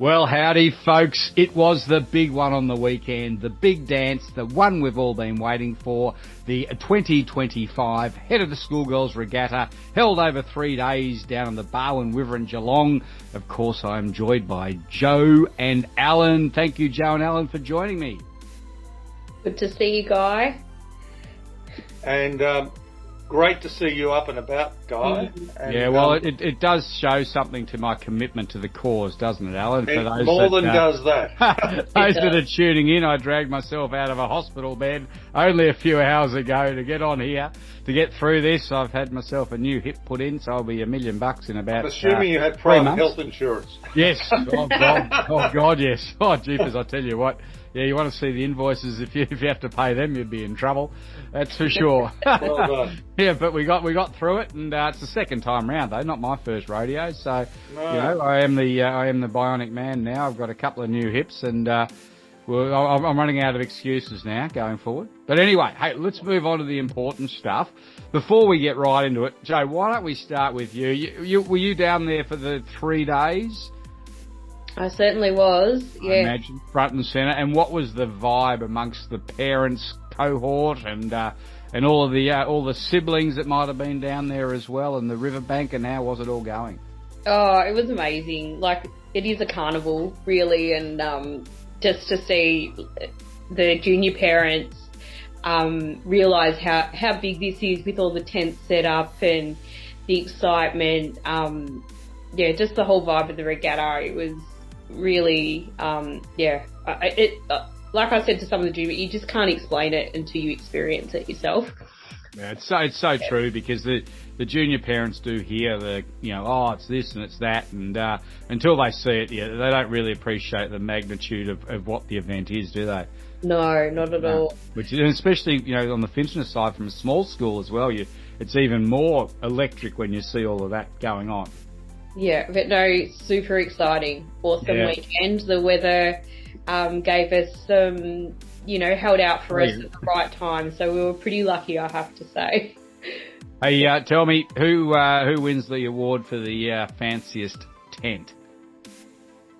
Well, howdy, folks. It was the big one on the weekend, the big dance, the one we've all been waiting for, the 2025 Head of the Schoolgirls Regatta, held over 3 days down on the Barwon River in Geelong. Of course, I'm joined by Joe and Alan. Thank you, Joe and Alan, for joining me. Good to see you, Guy. And great to see you up and about, Guy. And, yeah, well, it does show something to my commitment to the cause, doesn't it, Alan? It more than does that. Those that are tuning in, I dragged myself out of a hospital bed only a few hours ago to get on here, to get through this. I've had myself a new hip put in, so I'll be $1 million in about I'm assuming you had 3 private months. health insurance. Yes. Oh, God, yes. Oh, jeepers, I tell you what. Yeah, you want to see the invoices. If you have to pay them, you'd be in trouble. That's for sure. Well done. Yeah, but we got through it, and it's the second time round though, not my first rodeo. So, No. you know, I am the bionic man now. I've got a couple of new hips, and well, I'm running out of excuses now going forward. But anyway, hey, let's move on to the important stuff. Before we get right into it, Joe, why don't we start with you? Were you down there for the 3 days? I certainly was, yeah. I imagine, front and centre. And what was the vibe amongst the parents cohort and all the siblings that might have been down there as well, and the riverbank, and how was it all going? Oh, it was amazing. Like, it is a carnival, really, and just to see the junior parents realise how big this is with all the tents set up and the excitement. Yeah, just the whole vibe of the regatta. It was really, like I said to some of the junior, you just can't explain it until you experience it yourself. Yeah, it's so true, because the junior parents do hear it's this and it's that, and until they see it, yeah, they don't really appreciate the magnitude of what the event is, do they? No, not at all. Which, and especially, on the Finchner side from a small school as well, it's even more electric when you see all of that going on. Yeah, but no, super exciting. Awesome weekend. The weather gave us some, held out for us at the right time. So we were pretty lucky, I have to say. Hey, tell me, who wins the award for the fanciest tent?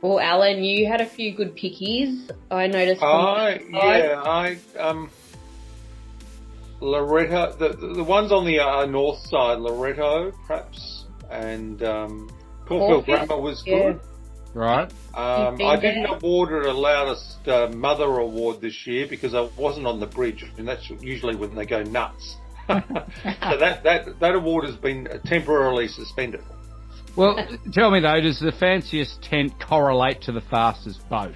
Well, Alan, you had a few good pickies. I noticed. Loretto, the ones on the north side, Loretto, perhaps, and Caulfield Grammar was good. Right. I didn't award it a loudest mother award this year because I wasn't on the bridge, and that's usually when they go nuts. So that award has been temporarily suspended. Well, tell me though, does the fanciest tent correlate to the fastest boat?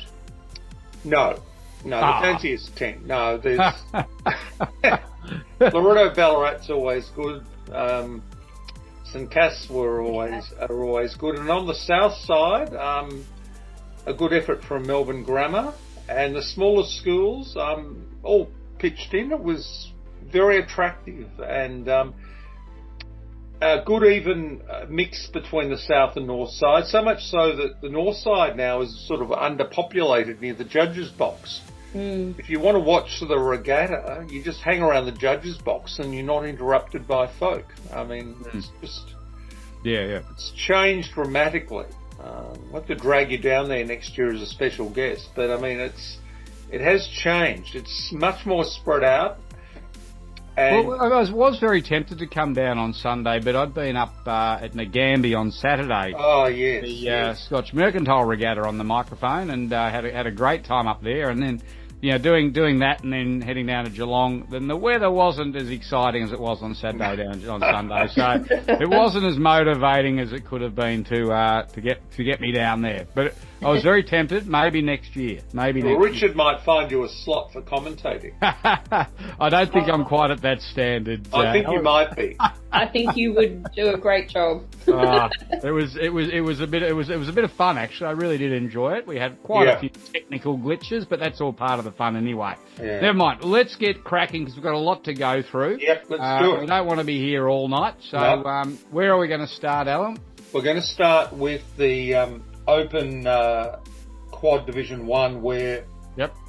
No, the fanciest tent. No, there's Loretto Ballarat's always good. St Cass are always good, and on the south side, a good effort from Melbourne Grammar, and the smaller schools all pitched in. It was very attractive, and a good even mix between the south and north side. So much so that the north side now is sort of underpopulated near the judges' box. If you want to watch the regatta, you just hang around the judges' box and you're not interrupted by folk. I mean, it's just... Yeah. It's changed dramatically. I'll have to drag you down there next year as a special guest. But, I mean, it has changed. It's much more spread out. And well, I was very tempted to come down on Sunday, but I'd been up at Nagambie on Saturday. Oh, yes. The Scotch Mercantile Regatta on the microphone, and had a great time up there. And then, doing that and then heading down to Geelong, then the weather wasn't as exciting as it was on Saturday down on Sunday. So it wasn't as motivating as it could have been to get me down there. But I was very tempted. Maybe next year. Richard might find you a slot for commentating. I don't think I'm quite at that standard. I think you might be. I think you would do a great job. It was a bit of fun, actually. I really did enjoy it. We had quite a few technical glitches, but that's all part of the fun anyway. Yeah. Never mind. Let's get cracking because we've got a lot to go through. Yep, let's do it. We don't want to be here all night. So where are we going to start, Alan? We're going to start with the Open Quad Division 1 where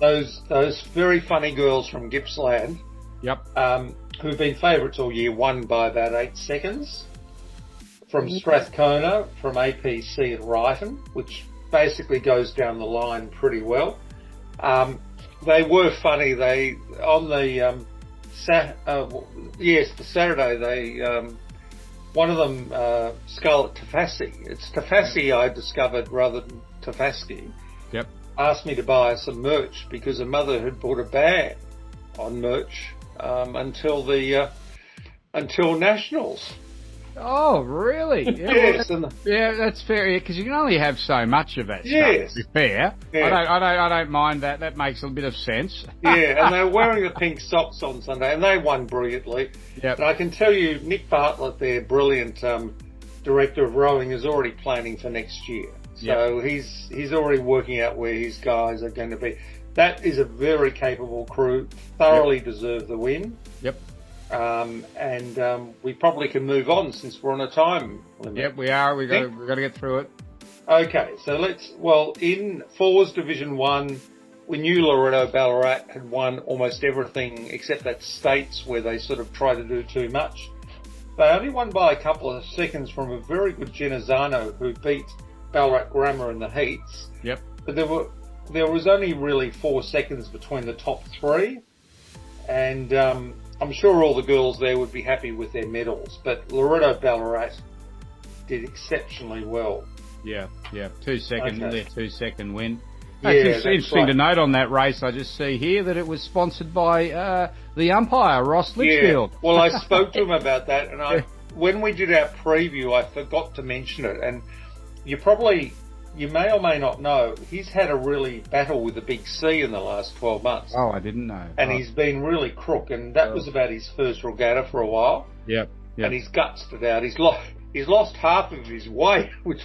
those very funny girls from Gippsland who've been favourites all year won by about 8 seconds. From Strathcona, from APC at Ryton, which basically goes down the line pretty well. They were funny. They on the the Saturday they one of them Scarlett Tafassi. It's Tafassi I discovered rather than Tafaski. Yep. Asked me to buy her some merch because her mother had bought a ban on merch until Nationals. Oh, really? Yeah, Yes, that's fair. Because you can only have so much of that Yes. stuff. To be fair, Yeah. I don't mind that. That makes a bit of sense. yeah, and they were wearing the pink socks on Sunday, and they won brilliantly. Yep. And I can tell you, Nick Bartlett, their brilliant director of rowing, is already planning for next year. So he's already working out where his guys are going to be. That is a very capable crew. Thoroughly deserve the win. Yep. And we probably can move on since we're on a time limit. Yep, we are. We've got to get through it. Okay, so in Fours Division 1, we knew Loretto Ballarat had won almost everything except that States where they sort of tried to do too much. They only won by a couple of seconds from a very good Genazzano who beat Ballarat Grammar in the heats. Yep. But there was only really 4 seconds between the top 3, and I'm sure all the girls there would be happy with their medals, but Loretto Ballarat did exceptionally well. Yeah. 2 second, Okay. their 2 second win. Yeah, It's that's interesting right. to note on that race. I just see here that it was sponsored by the umpire Ross Litchfield. Yeah. Well, I spoke to him about that, and when we did our preview, I forgot to mention it. And you may or may not know, he's had a really battle with the big C in the last 12 months. Oh, I didn't know. And he's been really crook, and that was about his first regatta for a while. Yep. And he's gutsed it out. He's lost half of his weight, which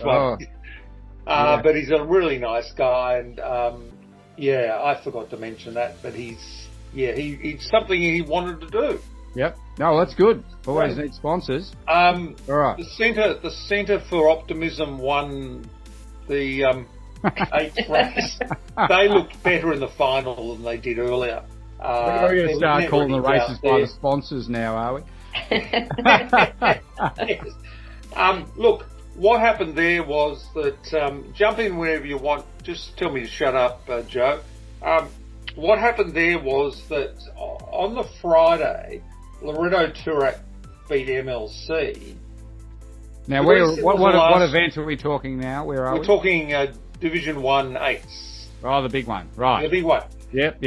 but he's a really nice guy, and I forgot to mention that, but he's something he wanted to do. Yep. No, that's good. Always need sponsors. All right. The Centre for Optimism won the 8th race. They looked better in the final than they did earlier. We're going to start calling the races by the sponsors now, are we? Yes. Look, what happened there was that, jump in whenever you want, just tell me to shut up, Joe. What happened there was that on the Friday, Loretto Turak beat MLC. Now, what event are we talking now? Where are we? We're talking Division 1 eights. Oh, the big one, right. The big one. Yep.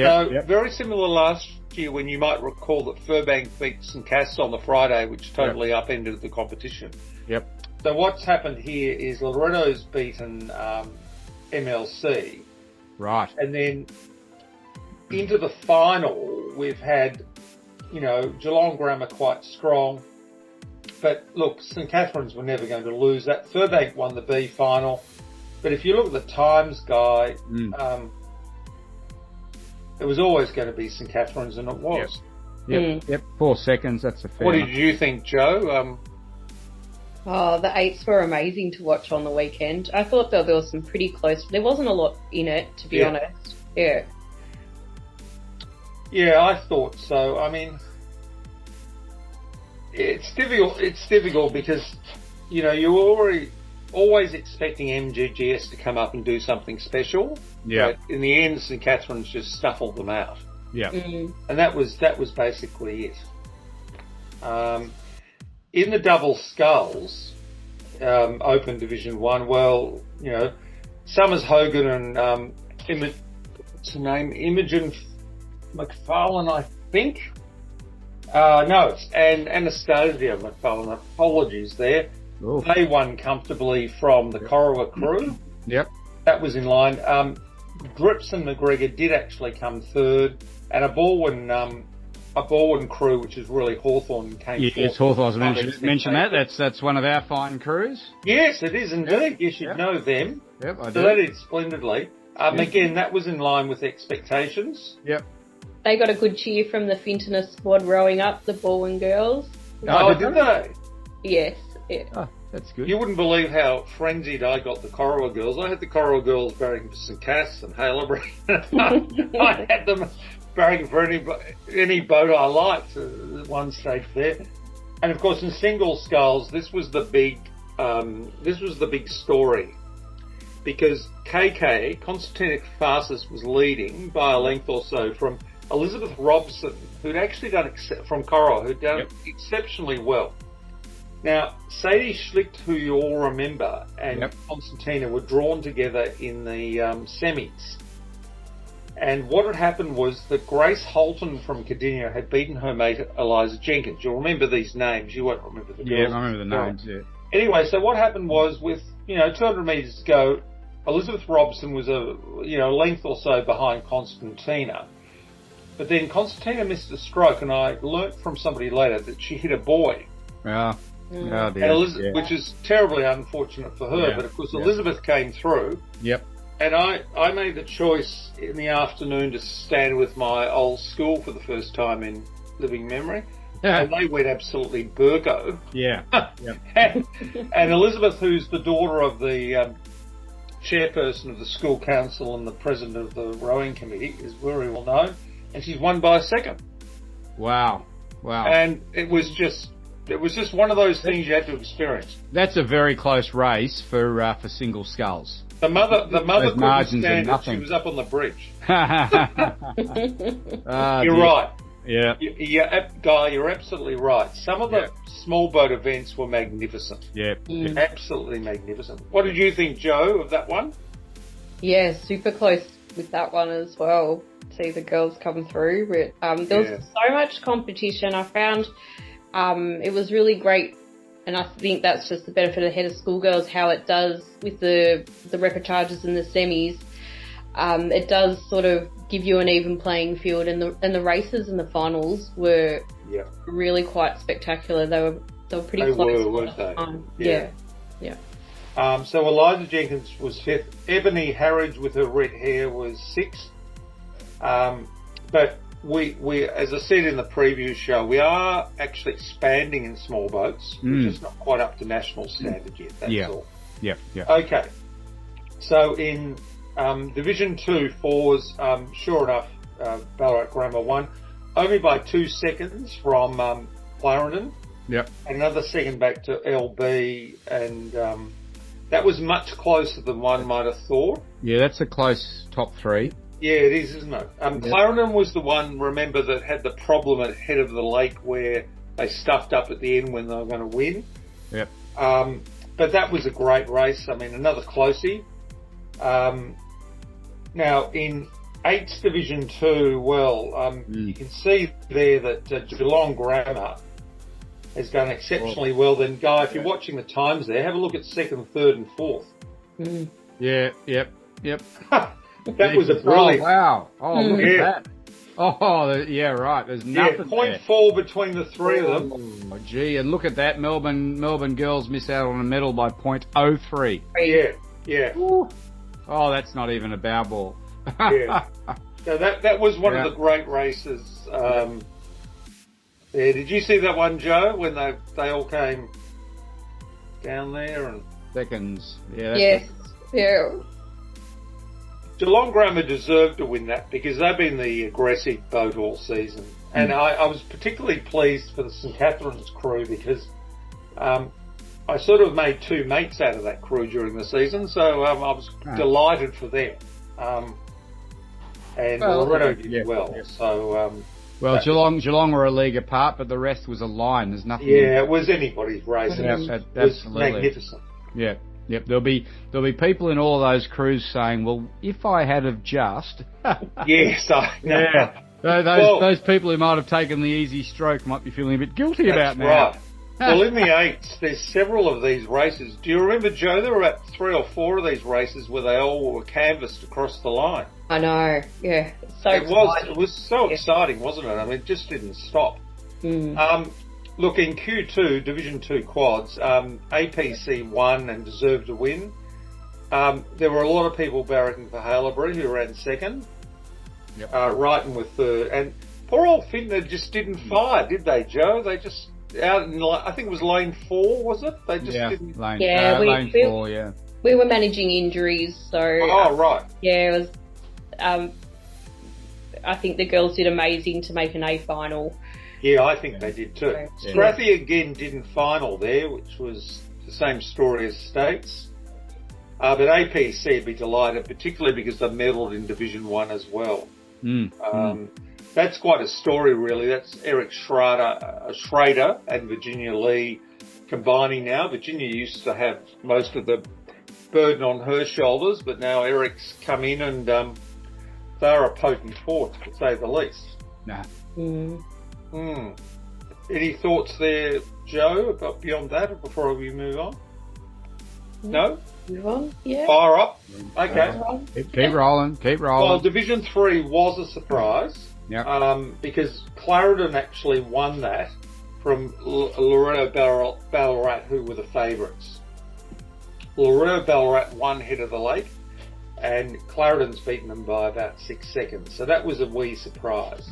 Very similar last year when you might recall that Furbank beat St Cass on the Friday, which totally upended the competition. Yep. So what's happened here is Loretto's beaten MLC. Right. And then into the final, we've had, Geelong Grammar quite strong. But look, St Catherine's were never going to lose that. Furbank won the B final. But if you look at the times, Guy, it was always going to be St Catherine's, and it was. Yep. 4 seconds, that's a fair What enough. did you think, Joe? The 8s were amazing to watch on the weekend. I thought there was some pretty close. There wasn't a lot in it, to be honest. Yeah. Yeah, I thought so. I mean, it's difficult because, you're always expecting MGGS to come up and do something special. Yeah. But in the end, St Catherine's just snuffled them out. Yeah. And that was basically it. In the double sculls, Open Division 1, well, Summers Hogan and what's her name? Imogen McFarlane, I think. No, it's Anastasia McFarlane. Apologies there. Ooh. They won comfortably from the Corowa crew. Yep. That was in line. Drips and McGregor did actually come third, and a Barwon crew, which is really Hawthorn, came fourth. Yes, Hawthorn. Mention that. That's one of our fine crews. Yes, it is indeed. You should know them. Yep, I do. So they did splendidly. Again, that was in line with expectations. Yep. They got a good cheer from the Fintona squad rowing up, the Barwon girls. Oh, did they? Yes. Yeah. Oh, that's good. You wouldn't believe how frenzied I got the Corowa girls. I had the Corowa girls barracking for St Cass and Halebury. I had them barracking for any boat I liked at one stage there. And of course, in single sculls, this was the big story. because KK, Constantina Farsis, was leading by a length or so from Elizabeth Robson, who'd actually done, from Corowa, who'd done exceptionally well. Now, Sadie Schlicht, who you all remember, and Constantina were drawn together in the semis. And what had happened was that Grace Holton from Cardinia had beaten her mate Eliza Jenkins. You'll remember these names. You won't remember the girls. Yeah, I remember the names, yeah. Anyway, so what happened was with, 200 metres to go, Elizabeth Robson was a length or so behind Constantina. But then Constantina missed a stroke, and I learnt from somebody later that she hit a buoy. Yeah. Oh, dear. Which is terribly unfortunate for her, but of course Elizabeth came through. Yep. And I made the choice in the afternoon to stand with my old school for the first time in living memory. Yeah. And they went absolutely burgo. Yeah. and Elizabeth, who's the daughter of the chairperson of the school council and the president of the rowing committee, is very well known. And she's won by a second. Wow. And it was just one of those things you had to experience. That's a very close race for single sculls. The mother couldn't stand it. She was up on the bridge. You're right. Yeah. Guy, you're absolutely right. Some of the small boat events were magnificent. Yeah. Absolutely magnificent. What did you think, Joe, of that one? Yeah, super close with that one as well. See the girls come through. But, there was so much competition. I found it was really great. And I think that's just the benefit of Head of Schoolgirls, how it does with the reportages and the semis. It does sort of give you an even playing field, and the races and the finals were really quite spectacular. They were pretty close. Weren't they? Yeah. So Eliza Jenkins was 5th. Ebony Harridge with her red hair was 6th. But we, as I said in the preview show, we are actually expanding in small boats. We're just not quite up to national standard yet, that's all. Yeah. Okay. So in Division 2, fours, sure enough, Ballarat Grammar won, only by 2 seconds from Clarendon. Yep. And another second back to LB, and that was much closer than one might have thought. Yeah, that's a close top 3. Yeah, it is, isn't it? Clarendon was the one, remember, that had the problem at Head of the Lake where they stuffed up at the end when they were going to win. Yep. But that was a great race. I mean, another closey. Now, in 8's Division 2, you can see there that Geelong Grammar has done exceptionally well. Then, Guy, if you're watching the times there, have a look at 2nd, 3rd and 4th. Yeah, yep. That was a brilliant. Oh, wow. Oh, look at that. Oh, yeah, right. There's nothing 0.4 between the three of them. Oh, gee, and look at that. Melbourne girls miss out on a medal by 0.03. Yeah. Ooh. Oh, that's not even a bow ball. Yeah. So that was one of the great races. Did you see that one, Joe, when they all came down there? And seconds. Yeah. Geelong Grammar deserved to win that because they've been the aggressive boat all season. And I was particularly pleased for the St Catherine's crew because I sort of made 2 mates out of that crew during the season, so I was delighted for them. And Loretto did well. Yeah. So, Geelong were a league apart, but the rest was a line. There's nothing. Yeah, it was anybody's race. It was magnificent. Yeah. Yep, there'll be people in all of those crews saying, "Well, if I had have just." Yes, I know. Yeah, those people who might have taken the easy stroke might be feeling a bit guilty about now. Right. Well, in the 8s, there's several of these races. Do you remember, Joe? There were about 3 or 4 of these races where they all were canvassed across the line. I know. Yeah, it was so exciting, wasn't it? I mean, it just didn't stop. Look, in Q2, Division 2 quads, APC won and deserved to win. There were a lot of people barracking for Haileybury who ran 2nd. Yep. Wrighton with 3rd. And poor old Fintner just didn't fire, did they, Joe? They just, out in, I think it was lane 4, was it? They just didn't. Lane 4, yeah. We were managing injuries, so. Oh, right. Yeah, it was, I think the girls did amazing to make an A final. Yeah, I think they did too. Yeah. Strathie again didn't final there, which was the same story as States. But APC would be delighted, particularly because they medalled in Division 1 as well. That's quite a story, really. That's Eric Schrader and Virginia Lee combining now. Virginia used to have most of the burden on her shoulders, but now Eric's come in and they're a potent force, to say the least. Nah. Any thoughts there, Joe, about beyond that before we move on? No? Move on, yeah. Fire up? Okay. Keep rolling. Well, Division 3 was a surprise. Yep. Because Clarendon actually won that from Loretto Ballarat, who were the favourites. Loretto Ballarat won head of the lake, and Clarendon's beaten them by about 6 seconds. So that was a wee surprise.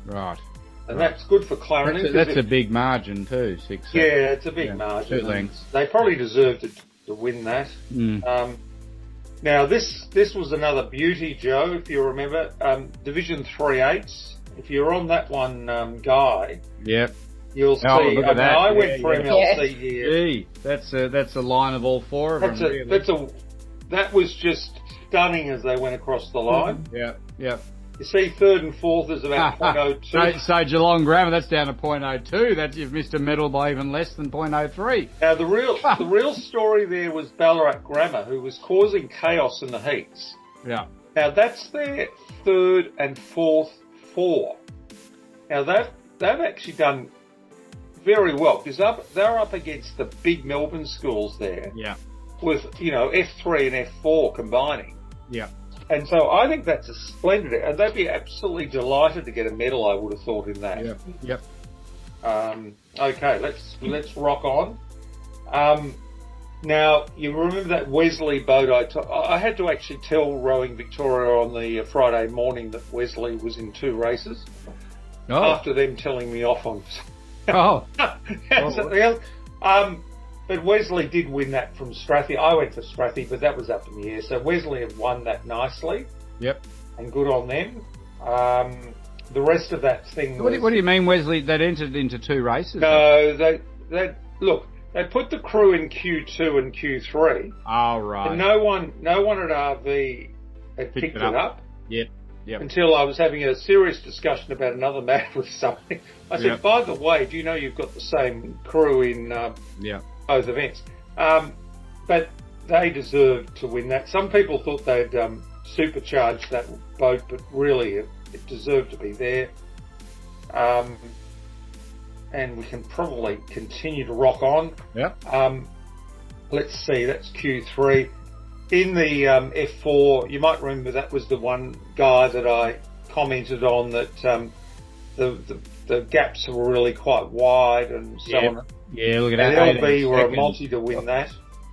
Right. And that's good for Clarendon. That's a big margin too, 6 seconds. Yeah, it's a big margin. 2 lengths. They probably deserved to win that. Now, this was another beauty, Joe, if you remember. Division 3/8. If you're on that one, Guy, yep, you'll see. Look at that. I went for MLC here. Gee, that's a line of all 4 of them. Really. That was just stunning as they went across the line. Yep. You see, 3rd and 4th is about .02. So Geelong Grammar, that's down to .02. That you've missed a medal by even less than .03. Now the real story there was Ballarat Grammar, who was causing chaos in the heats. Yeah. Now that's their 3rd and 4th 4. Now they've actually done very well because they're up against the big Melbourne schools there. Yeah. With F3 and F4 combining. Yeah. And so I think that's a splendid, and they'd be absolutely delighted to get a medal, I would have thought, in that. Yep. Okay, let's rock on. Now, you remember that Wesley boat I had to actually tell Rowing Victoria on the Friday morning that Wesley was in 2 races. After them telling me off on... But Wesley did win that from Strathie. I went for Strathie, but that was up in the air. So Wesley have won that nicely. Yep. And good on them. The rest of that thing What do you mean, Wesley, that entered into 2 races? No, they put the crew in Q2 and Q3. Oh, right. And no one at RV had picked it up. Yep. Until I was having a serious discussion about another matter with somebody. I said, by the way, do you know you've got the same crew in both events? But they deserved to win that. Some people thought they'd supercharged that boat, but really it deserved to be there. And we can probably continue to rock on. Let's see, that's Q3. In the F4, you might remember that was the one guy that I commented on that the gaps were really quite wide and so on. Yeah, look at that. LB were a multi to win that.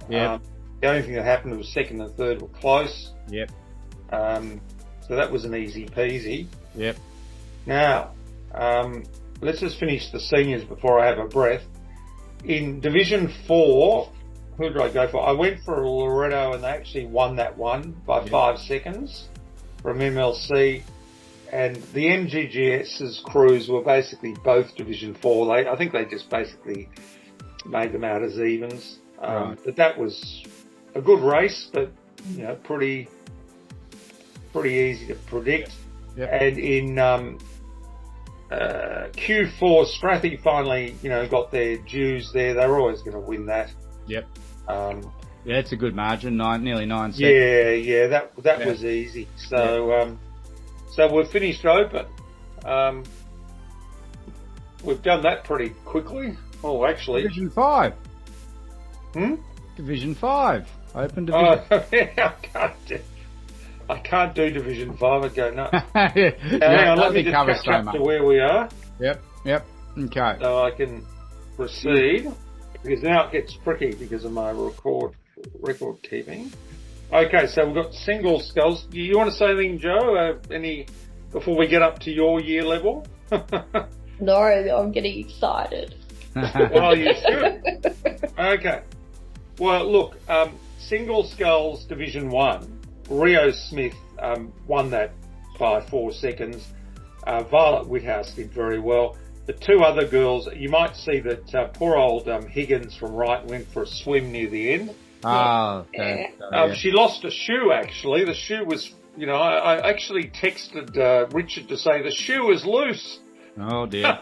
The only thing that happened was 2nd and 3rd were close. So that was an easy peasy. Now, let's just finish the seniors before I have a breath. In Division 4, who did I go for? I went for Loretto and they actually won that one by 5 seconds from MLC. And the MGGS's crews were basically both Division 4. I think they just basically made them out as evens. But that was a good race, but pretty easy to predict. And in Q4, Strathie finally, got their dues there. They were always going to win that. It's a good margin, nearly 9 seconds. That was easy. So so we've finished open. We've done that pretty quickly. Oh, actually, Division 5. Division 5. Open Division. I can't do Division 5. I'd go nuts. Hang on, let me just catch up to where we are. Yep. Okay. So I can proceed. Because now it gets tricky because of my record keeping. Okay, so we've got single sculls. Do you want to say anything, Joe? Before we get up to your year level? No, I'm getting excited. Well, you should. Okay. Well, look, single sculls Division 1. Rio Smith won that by 4 seconds. Violet Whithouse did very well. The 2 other girls, you might see that poor old Higgins from Wright went for a swim near the end. Oh, She lost a shoe, actually. The shoe was, I actually texted Richard to say the shoe is loose. Oh, dear.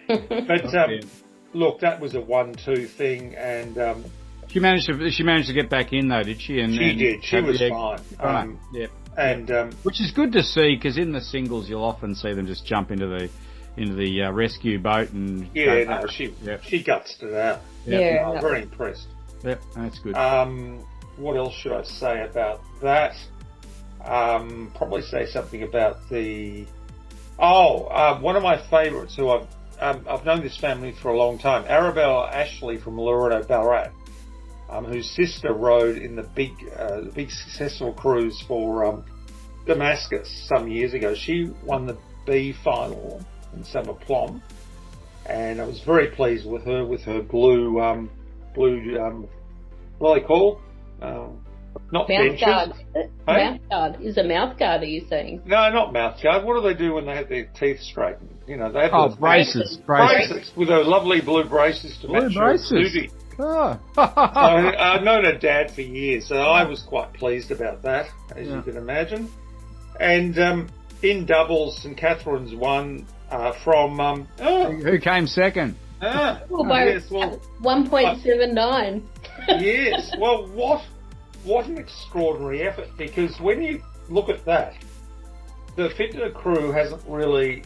But, look, that was a 1-2 thing, and... She managed to get back in, though, did she? She did. She was fine. Yeah. And which is good to see, because in the singles you'll often see them just jump into the rescue boat and she gutsed it out. Yeah, I was very impressed. Yep, that's good. What else should I say about that? Probably say something about one of my favourites who I've known this family for a long time, Arabella Ashley from Laredo, Ballarat, whose sister rode in the big successful cruise for Damascus some years ago. She won the B final in Summer Plum, and I was very pleased with her blue what do they call? Not mouth guard. Hey? Mouth guard. Is a mouth guard, are you saying? No, not mouth guard. What do they do when they have their teeth straightened? They have braces. Braces with those lovely blue braces to match your duty. Oh. I've known her dad for years, so I was quite pleased about that, as you can imagine. And in doubles, St Catherine's won from... Who came second? By yes, 1.79. Yes, well, what an extraordinary effort, because when you look at that, the Fittler crew hasn't really,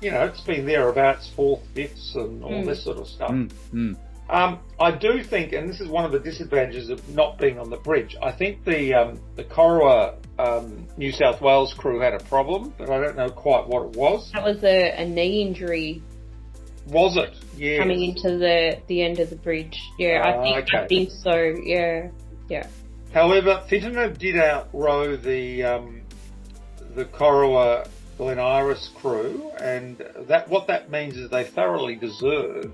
it's been thereabouts, fourth, fifths and all this sort of stuff. I do think, and this is one of the disadvantages of not being on the bridge, I think the Corowa New South Wales crew had a problem, but I don't know quite what it was. That was a knee injury. Was it? Yeah. Coming into the end of the bridge. Yeah, I think so. Yeah. However, Fittler did outrow the Corowa Glen Iris crew, and what that means is they thoroughly deserved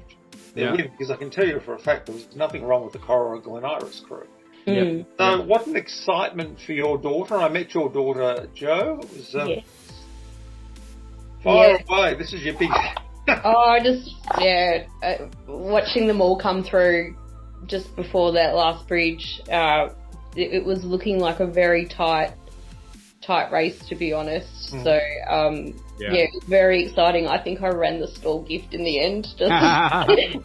their win, because I can tell you for a fact there was nothing wrong with the Corowa Glen Iris crew. Yep. So what an excitement for your daughter. I met your daughter, Jo. It was fire away. This is your big... watching them all come through just before that last bridge, it was looking like a very tight race, to be honest. So, it was very exciting. I think I ran the stall gift in the end. Just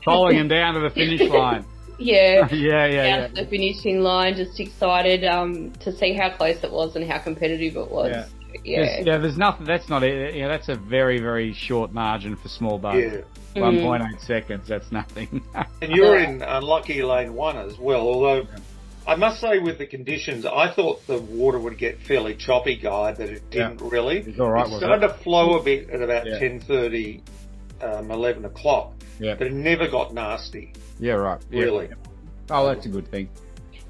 following him down to the finish line. Down to the finishing line, just excited to see how close it was and how competitive it was. There's nothing. That's not it. That's a very, very short margin for small boats. 1.8 seconds. That's nothing. And you're in unlucky lane 1 as well. Although I must say, with the conditions, I thought the water would get fairly choppy, Guy, but it didn't really. It's all right. It started to flow a bit at about 10:30, 11 o'clock. Yeah. But it never got nasty. Yeah, right. Really. Oh, that's a good thing.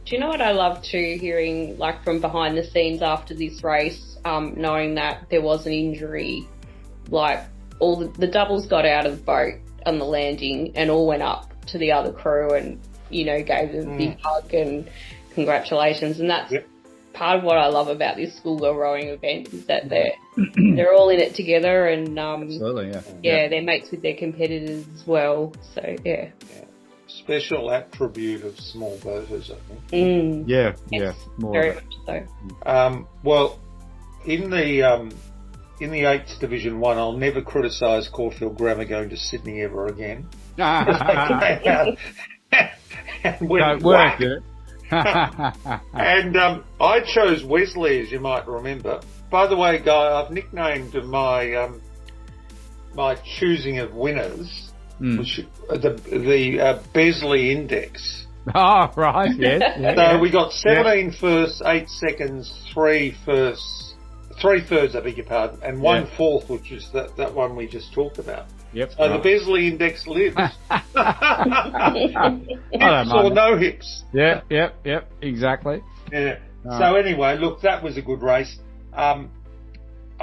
Do you know what I love too, hearing like from behind the scenes after this race, knowing that there was an injury, like all the doubles got out of the boat on the landing and all went up to the other crew and, gave them a big hug and congratulations. And that's part of what I love about this schoolgirl rowing event, is that they're all in it together and absolutely, they're mates with their competitors as well. So special attribute of small boaters, I think. Yes, more very much so. Well, in the 8th Division 1, I'll never criticise Caulfield Grammar going to Sydney ever again. And don't work, And I chose Wesley, as you might remember. By the way, Guy, I've nicknamed my my choosing of winners the Besley Index. Oh, right, yes. So we got 17 firsts, 8 seconds, 3 firsts, 3 thirds, I beg your pardon, and 1 fourth, which is that one we just talked about. Yep. So the Besley Index lives. Hips or no hips. Yep, exactly. Yeah. So anyway, look, that was a good race. I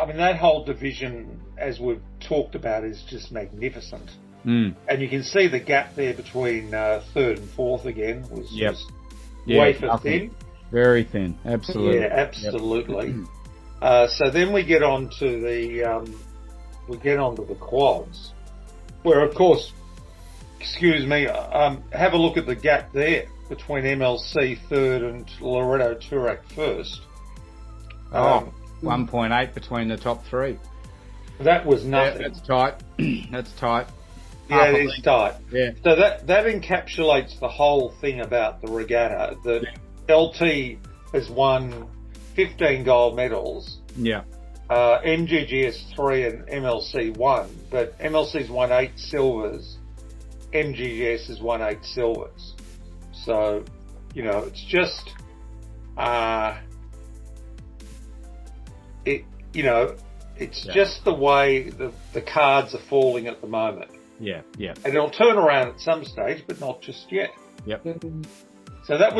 mean, that whole division, as we've talked about, is just magnificent. And you can see the gap there between 3rd and 4th again was wafer thin. Very thin, absolutely. Yeah, absolutely. So then we get on to the quads, where of course, excuse me, have a look at the gap there. between MLC third and Loreto Toorak first. 1.8 between the top three. That was nothing. Yeah, that's tight. That's tight. Yeah, it is tight. Yeah. So that encapsulates the whole thing about the regatta. That LT has won 15 gold medals. Yeah. MGGS 3 and MLC 1, but MLC's won 8 silvers. MGGS has won 8 silvers. So, it's just, just the way the cards are falling at the moment. Yeah, yeah. And it'll turn around at some stage, but not just yet. Yep. So that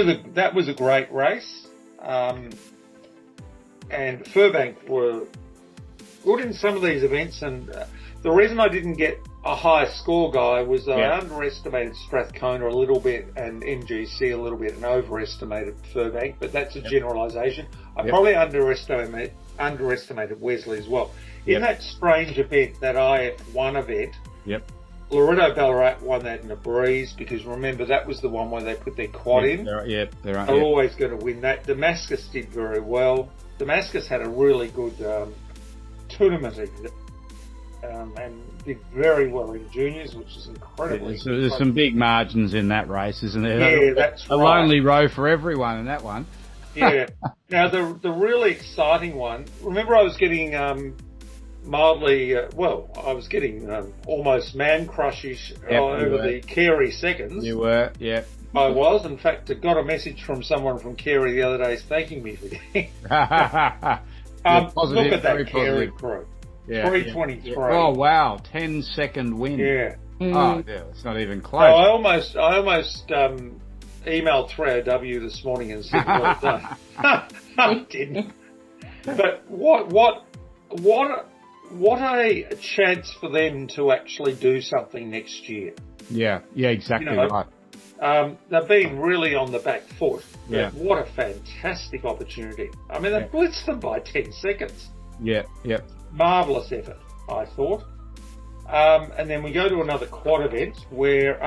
was a great race. And Furbank were good in some of these events, and the reason I didn't get a high score, Guy, was I underestimated Strathcona a little bit and MGC a little bit and overestimated Furbank, but that's a generalisation. I probably underestimated Wesley as well. In that strange event, that IF1 event, Loreto Ballarat won that in a breeze, because remember, that was the one where they put their quad in. They're always going to win that. Damascus did very well. Damascus had a really good tournament and did very well in juniors, which is incredible. There's some big margins in that race, isn't there? Yeah, that's right. A lonely row for everyone in that one. Yeah. Now, the really exciting one, remember I was getting mildly, I was getting almost man-crushish over the Carey seconds. You were, yeah. I was. In fact, I got a message from someone from Carey the other day thanking me for getting look at that Carey crew. Yeah, 323. Yeah. Oh, wow. 10-second win. Yeah. Oh, yeah. It's not even close. No, I almost emailed 3OW this morning and said, well done. I didn't. But what a chance for them to actually do something next year. Yeah, exactly right. They've been really on the back foot. Yeah. What a fantastic opportunity. I mean, they blitzed them by 10 seconds. Yeah. Marvellous effort, I thought. And then we go to another quad event where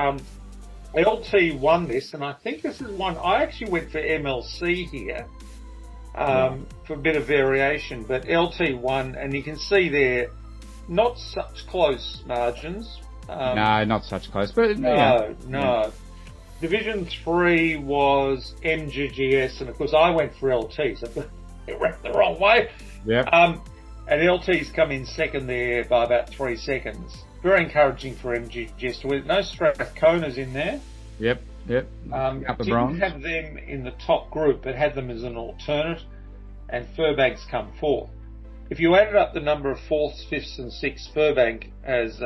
LT won this, and I think this is one, I actually went for MLC here for a bit of variation, but LT won, and you can see there, not such close margins. No, not such close, but no. Division 3 was MGGS, and of course I went for LT, so it went the wrong way. Yeah. And LT's come in second there by about 3 seconds. Very encouraging for MGGS to win. No Strathconas in there. Yep. Didn't have them in the top group, but had them as an alternate, and Furbank's come fourth. If you added up the number of fourths, fifths and sixths Furbank has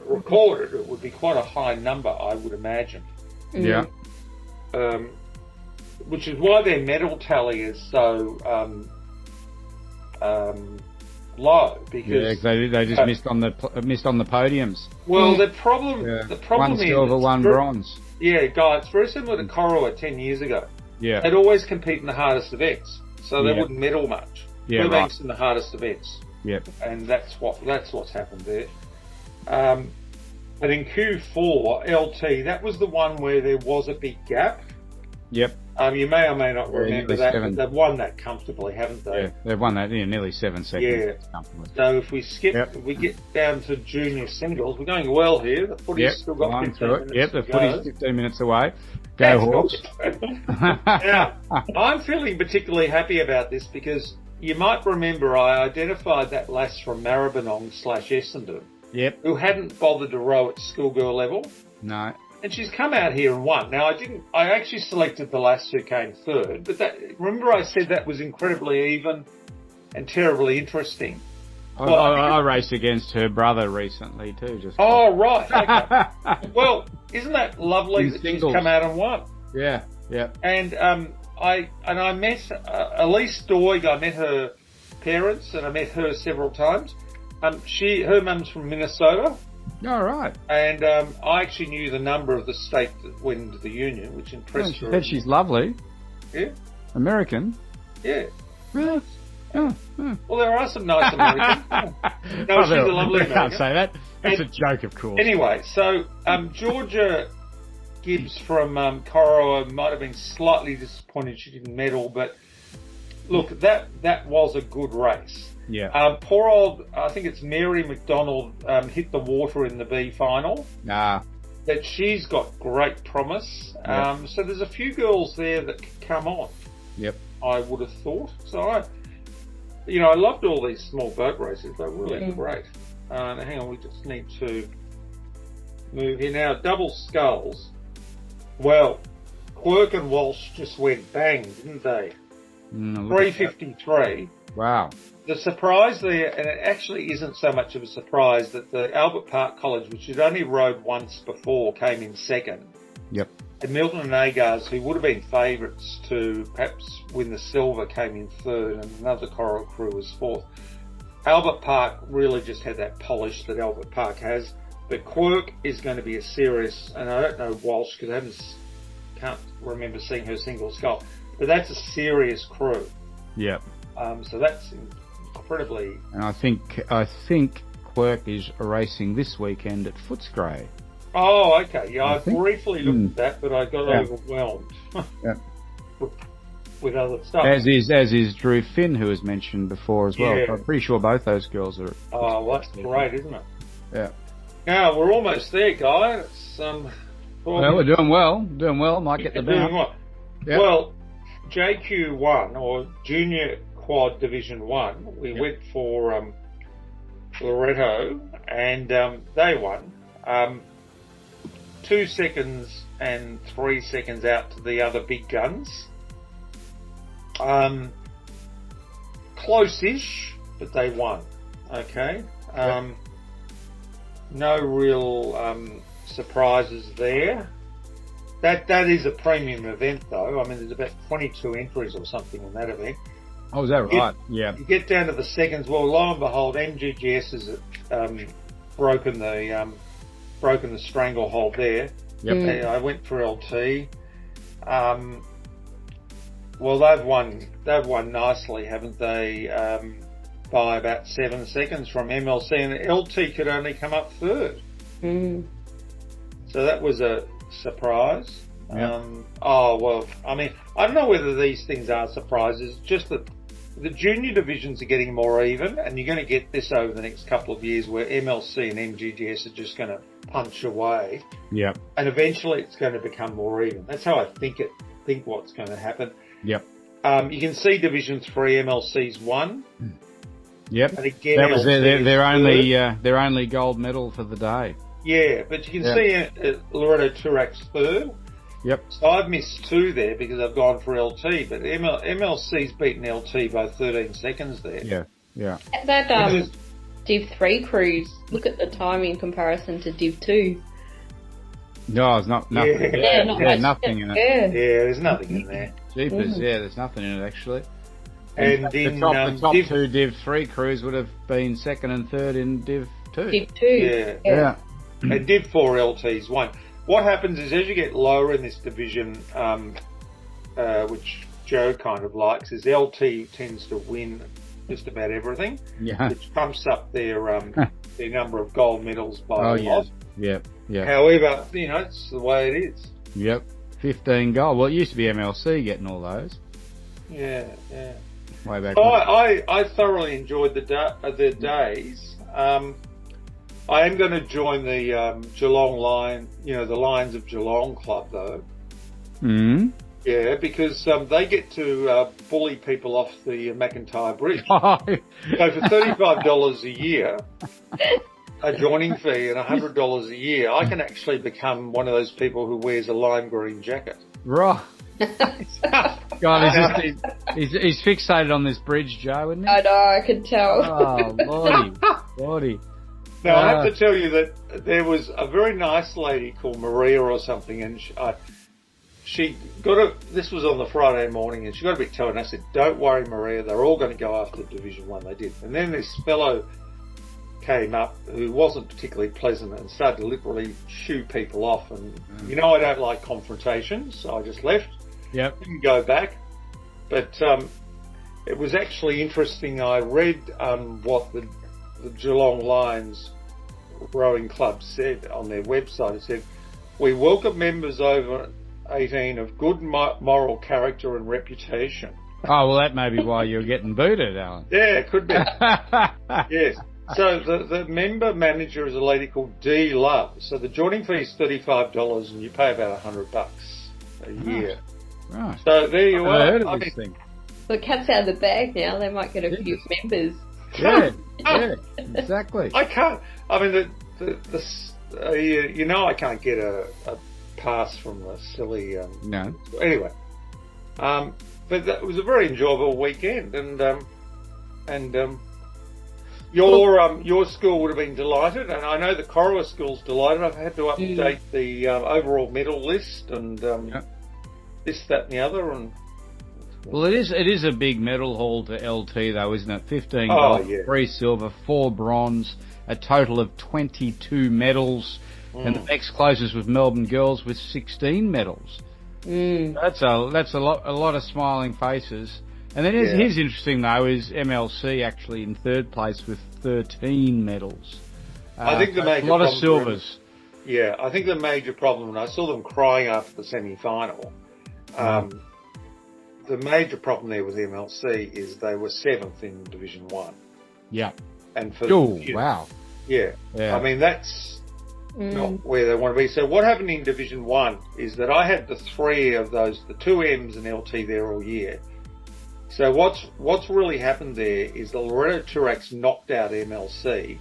recorded, it would be quite a high number, I would imagine. Yeah. Which is why their medal tally is so low, because they just missed on the podiums. Well, the problem one is silver, one bronze. Yeah, guys, it's very similar to Corowa 10 years ago. Yeah, they'd always compete in the hardest events, so they wouldn't medal much. Yeah, Burbank's in the hardest events. Yep, and that's what's happened there. But in Q4 LT, that was the one where there was a big gap. Yep. You may or may not remember that, but they've won that comfortably, haven't they? Yeah, they've won that nearly 7 seconds. Yeah. So if we skip, we get down to junior singles. We're going well here. The footy's still got 15 minutes. Yep, the footy's 15 minutes away. Go Hawks. Now, I'm feeling particularly happy about this because you might remember I identified that lass from Maribyrnong/Essendon. Yep. Who hadn't bothered to row at schoolgirl level. No. And she's come out here and won. Now, I actually selected the lass who came third, but remember I said that was incredibly even and terribly interesting. I raced against her brother recently too. Right. Okay. Well, isn't that lovely that she's come out and won? Yeah. And I met Elise Doig. I met her parents and I met her several times. Her mum's from Minnesota. All right. And I actually knew the number of the state that went into the union, which impressed her. She's lovely. Yeah. American. Yeah. Really? Oh. Well, there are some nice Americans. No, she's a lovely American. I can't say that. It's a joke, of course. Anyway, so Georgia Gibbs from Corowa might have been slightly disappointed she didn't medal, but look, that was a good race. Yeah. Poor old, I think it's Mary McDonald, hit the water in the B final. That she's got great promise. Yep. So there's a few girls there that could come on. Yep. I would have thought. So I loved all these small boat races. They're really great. Hang on, we just need to move here now. Double sculls. Well, Quirk and Walsh just went bang, didn't they? 3:53. Wow. The surprise there, and it actually isn't so much of a surprise, that the Albert Park College, which had only rowed once before, came in second. Yep. And Milton and Agars, who would have been favourites to perhaps win the silver, came in third, and another Coral crew was fourth. Albert Park really just had that polish that Albert Park has, but Quirk is going to be a serious, and I don't know Walsh because I can't remember seeing her single scull, but that's a serious crew. Yep. So that's incredibly. And I think Quirk is racing this weekend at Footscray. Oh, okay. Yeah, I think. briefly looked at that, but I got overwhelmed with other stuff. As is Drew Finn, who was mentioned before as well. Yeah. I'm pretty sure both those girls are. Oh, well, that's great, isn't it? Yeah. Now we're almost there, guys. It's, well, we're doing well. Doing well. Might get the bounce. what? Yep. Well, JQ1 or Junior Quad Division 1, we went for Loretto, and they won. 2 seconds and 3 seconds out to the other big guns. Close-ish, but they won. Okay. No real surprises there. That is a premium event, though. I mean, there's about 22 entries or something in that event. Oh, is that right? Yeah. You get down to the seconds. Well, lo and behold, MGGS has broken the stranglehold there. Yep. I went for LT. Well, they've won nicely, haven't they? By about 7 seconds from MLC, and LT could only come up third. So that was a surprise. Yep. Well, I mean, I don't know whether these things are surprises, just that the junior divisions are getting more even, and you're going to get this over the next couple of years where MLC and MGGS are just going to punch away. Yep. And eventually it's going to become more even. That's how I think what's going to happen. Yep. You can see Division 3 MLC's won. Yep. And again, that was their only gold medal for the day. Yeah, but you can see Loretto Turac's third. Yep. So I've missed 2 there because I've gone for LT, but MLC's beaten LT by 13 seconds there. Yeah, yeah. That Div 3 cruise, look at the time in comparison to Div 2. No, there's nothing. Yeah, nothing in it. Yeah, there's nothing in there. Jeepers, there's nothing in it actually. And the top 2 Div 3 crews would have been second and third in Div 2. Div 2. Yeah. And Div 4 LT's won. What happens is as you get lower in this division, which Joe kind of likes, is LT tends to win just about everything, which pumps up their number of gold medals by a lot. Yep. However, it's the way it is. Yep. 15 gold. Well, it used to be MLC getting all those. Yeah. Way back. I thoroughly enjoyed the days. I am going to join the Geelong Lion, the Lions of Geelong club, though. Yeah, because they get to bully people off the McIntyre Bridge. So for $35 a year, a joining fee, and $100 a year, I can actually become one of those people who wears a lime green jacket. Right. God, he's fixated on this bridge, Joe, isn't he? I know, I could tell. Oh, Lordy. Now, I have to tell you that there was a very nice lady called Maria or something, and she this was on the Friday morning, and she got a bit tired, and I said, don't worry, Maria, they're all going to go after Division 1. They did. And then this fellow came up who wasn't particularly pleasant and started to literally shoo people off, and I don't like confrontations, so I just left. Yep. Didn't go back. But it was actually interesting. I read what the Geelong Lions rowing club said on their website. It said We welcome members over 18 of good moral character and reputation. Oh, well, that may be why you're getting booted, Alan. Yeah, it could be. Yes. So the member manager is a lady called Dee Love. So the joining fee is $35 and you pay about $100 a year. Right. So there you are. I heard of this thing. The cat's out of the bag now. They might get a few members. Yeah, exactly. I can't. I mean, I can't get a pass from the silly. No. Anyway, but it was a very enjoyable weekend, and your school would have been delighted, and I know the Corowa school's delighted. I've had to update the overall medal list and this, that, and the other, and. Well, it is a big medal haul to LT though, isn't it? 15 gold, 3 silver, 4 bronze, a total of 22 medals, and the next closest was Melbourne girls with 16 medals. That's a lot of smiling faces. And then here's interesting though is MLC actually in third place with 13 medals. I think the major a lot of silvers. Yeah, I think the major problem, and I saw them crying after the semi-final. The major problem there with MLC is they were 7th in Division 1. Yeah. And for wow. Yeah. I mean, that's not where they want to be. So what happened in Division 1 is that I had the 3 of those, the 2 M's and LT there all year. So what's really happened there is the Loretto Turax knocked out MLC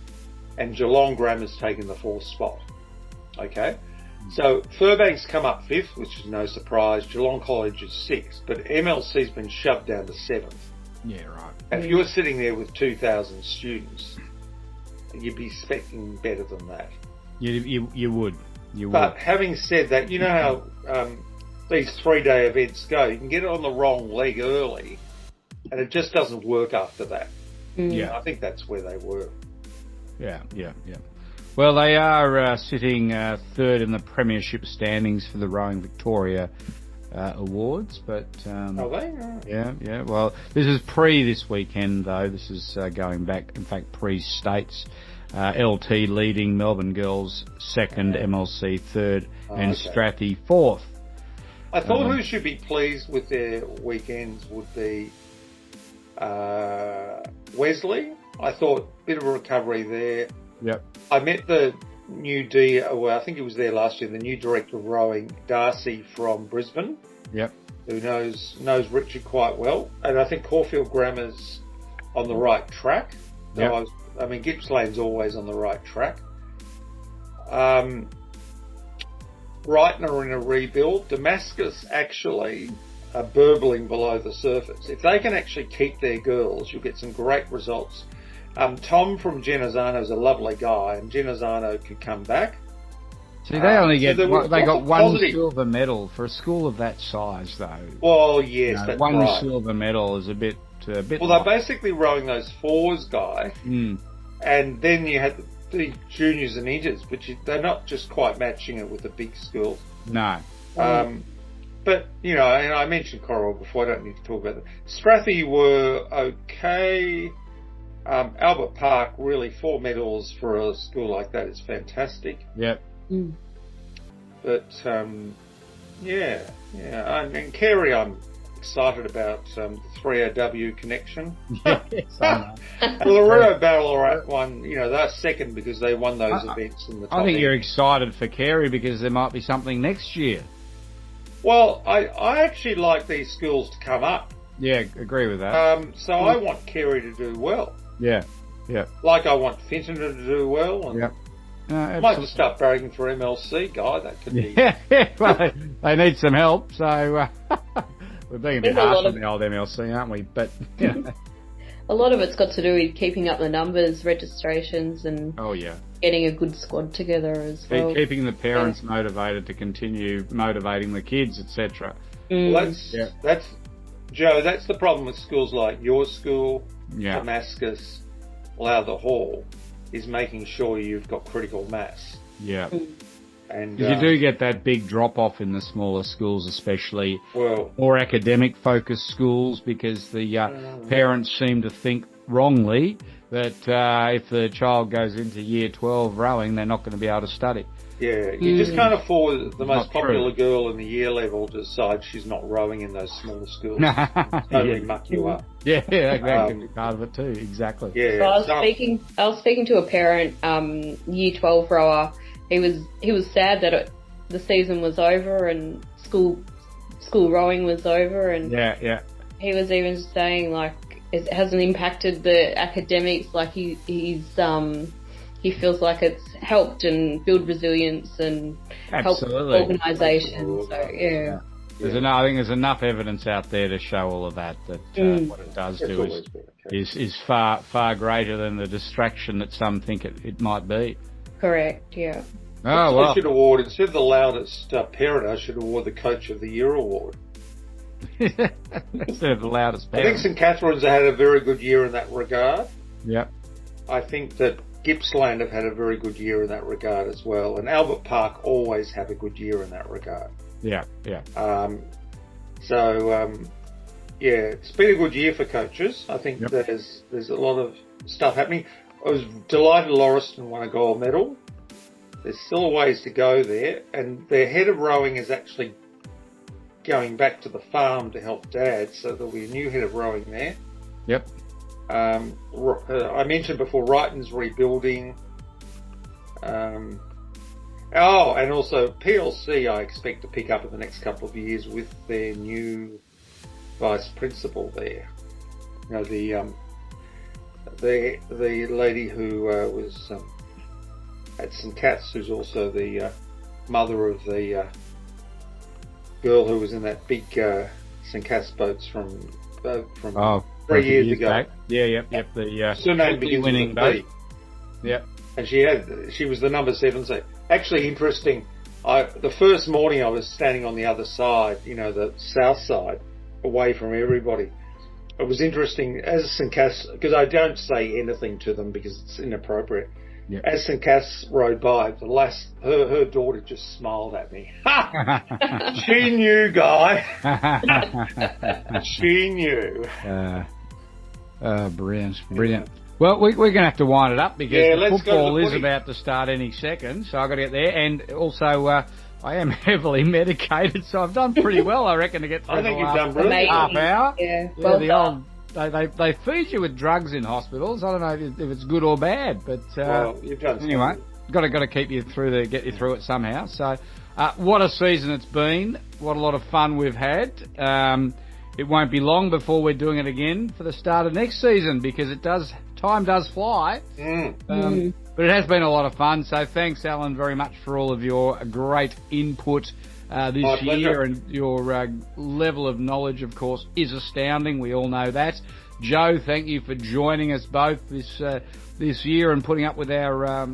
and Geelong Grammar's taken the 4th spot. Okay? So Furbank's come up 5th, which is no surprise. Geelong College is 6th, but MLC's been shoved down to 7th. Yeah, right. And if you're sitting there with 2,000 students, you'd be expecting better than that. You would. But having said that, you know how these 3-day events go. You can get it on the wrong leg early, and it just doesn't work after that. Yeah, I think that's where they were. Yeah. Well, they are sitting third in the premiership standings for the Rowing Victoria Awards, but Are they? Yeah. Well, this is this weekend though. This is going back, in fact, pre-states. LT leading, Melbourne girls 2nd, MLC 3rd, and Strathie 4th. I thought who should be pleased with their weekends would be Wesley. I thought a bit of a recovery there. Yep. I met the new I think he was there last year, the new director of rowing, Darcy from Brisbane. Yep. Who knows Richard quite well. And I think Caulfield Grammar's on the right track. Yep. I mean, Gippsland's always on the right track. Brighton are in a rebuild. Damascus actually are burbling below the surface. If they can actually keep their girls, you'll get some great results. Tom from Genazzano is a lovely guy, and Genazzano could come back. See, they only get they got one positive silver medal for a school of that size, though. Well, yes, that's one right. silver medal is a bit. Well, they're basically rowing those 4s, Guy, and then you had the juniors and inters, but they're not just quite matching it with the big schools. No. But, and I mentioned Coral before, I don't need to talk about that. Strathie were okay. Albert Park, really 4 medals for a school like that is fantastic. Yep. But, and Carey, I'm excited about the 3OW connection. Yes, I know. Loretto Ballarat won, they're 2nd because they won those events in the top I think end. you're excited for Carey because there might be something next year. Well, I actually like these schools to come up. Yeah, agree with that. So I want Carey to do well. Yeah. Like I want Fenton to do well. And I might just start barracking for MLC, Guy. That could be. Yeah, well, they need some help, so we're being a bit harsh on the old MLC, aren't we? But, A lot of it's got to do with keeping up the numbers, registrations, and getting a good squad together as well. Keeping the parents motivated to continue motivating the kids, etc. Well, that's Joe. That's the problem with schools like your school, Damascus, Lowther Hall, is making sure you've got critical mass. Yeah. And you do get that big drop off in the smaller schools, especially more academic focused schools, because the parents seem to think wrongly that if the child goes into year 12 rowing, they're not going to be able to study. Yeah, you just can't afford the most Not popular true. girl in the year level to decide she's not rowing in those smaller schools. Totally muck you up. Yeah, that could be part of it too. Exactly. Yeah. So I was speaking to a parent, year 12 rower. He was sad that the season was over and school rowing was over, and Yeah. he was even saying like it hasn't impacted the academics. Like he feels like it's helped and build resilience and Absolutely. help organisations. So yeah. I think there's enough evidence out there to show all of that. What it does That's do always been the case. is far greater than the distraction that some think it might be. Correct. Yeah. Oh I well. should award, instead of the loudest parent, I should award the Coach of the Year award. Instead of the loudest I think parent. St Catherine's had a very good year in that regard. Yep. I think that Gippsland have had a very good year in that regard as well. And Albert Park always have a good year in that regard. Yeah. It's been a good year for coaches. I think there's a lot of stuff happening. I was delighted Lauriston won a gold medal. There's still a ways to go there. And their head of rowing is actually going back to the farm to help Dad, so there'll be a new head of rowing there. Yep. I mentioned before, Wrighton's rebuilding. And also PLC I expect to pick up in the next couple of years with their new vice principal there. You know, the lady who was at St Cat's, who's also the mother of the girl who was in that big St Cat's boats from 3 years ago. Back. Yep. The surname begins winning with a B. boat. Yep. And she was the number 7 seed. Actually interesting, the first morning I was standing on the other side, the south side, away from everybody. It was interesting, as St Cass, because I don't say anything to them because it's inappropriate. Yep. As St Cass rode by, her daughter just smiled at me. Ha! She knew, guy. She knew. Brilliant. Well, we're going to have to wind it up because football is about to start any second, so I've got to get there. And also, I am heavily medicated, so I've done pretty well, I reckon, to get through the last half hour. Yeah, well done. They feed you with drugs in hospitals. I don't know if it's good or bad, but you've done anyway, got to keep you through get you through it somehow. So, what a season it's been! What a lot of fun we've had. It won't be long before we're doing it again for the start of next season because time does fly. But it has been a lot of fun. So thanks, Alan, very much for all of your great input this year, and your level of knowledge, of course, is astounding. We all know that. Joe, thank you for joining us both this year and putting up with our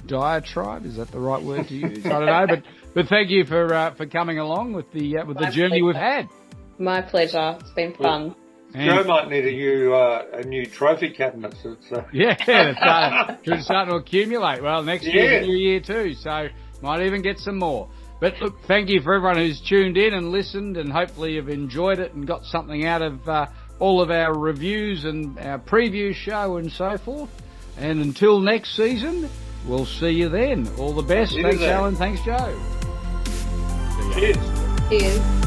diatribe. Is that the right word to use? I don't know, but thank you for coming along with the journey we've had. My pleasure. It's been fun. Joe might need a new trophy cabinet. Yeah, it's starting to accumulate. Well, next year's a new year too, so might even get some more. But look, thank you for everyone who's tuned in and listened, and hopefully you've enjoyed it and got something out of all of our reviews and our preview show and so forth. And until next season, we'll see you then. All the best. Thanks, Alan. Thanks, Joe. Cheers. Cheers.